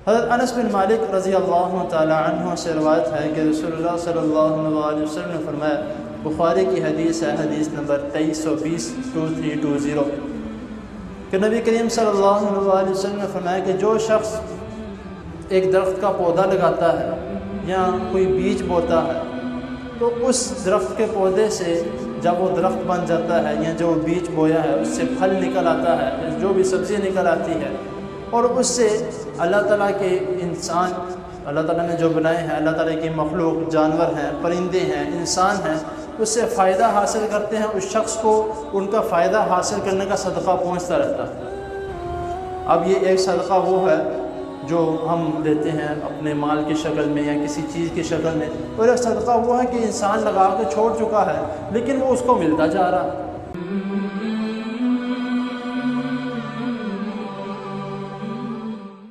हज़रत अनस बिन मालिक रज़ी अल्लाह तआला अन्हु से रवायत है कि रसूलुल्लाह सल्लल्लाहु अलैहि वसल्लम ने फरमाया, बुखारी की हदीस है, हदीस नंबर 2320 कि नबी करीम सल्लल्लाहु अलैहि वसल्लम ने फरमाया कि जो शख्स एक दरख्त का पौधा लगाता है या कोई बीज बोता है, तो उस दरख्त के पौधे से जब वो दरख्त बन जाता है या जो बीज बोया है उससे फल निकल आता है, जो भी सब्ज़ी निकल आती है, और उससे अल्लाह ताला के इंसान, अल्लाह ताला ने जो बनाए हैं, अल्लाह ताला की मखलूक, जानवर हैं, परिंदे हैं, इंसान हैं, उससे फ़ायदा हासिल करते हैं, उस शख्स को उनका फ़ायदा हासिल करने का सदक़ा पहुँचता रहता है। अब ये एक सदक़ा वो है जो हम देते हैं अपने माल की शक्ल में या किसी चीज़ की शक्ल में, और एक सदक़ा वो है कि इंसान लगा के छोड़ चुका है लेकिन वो उसको मिलता जा रहा है।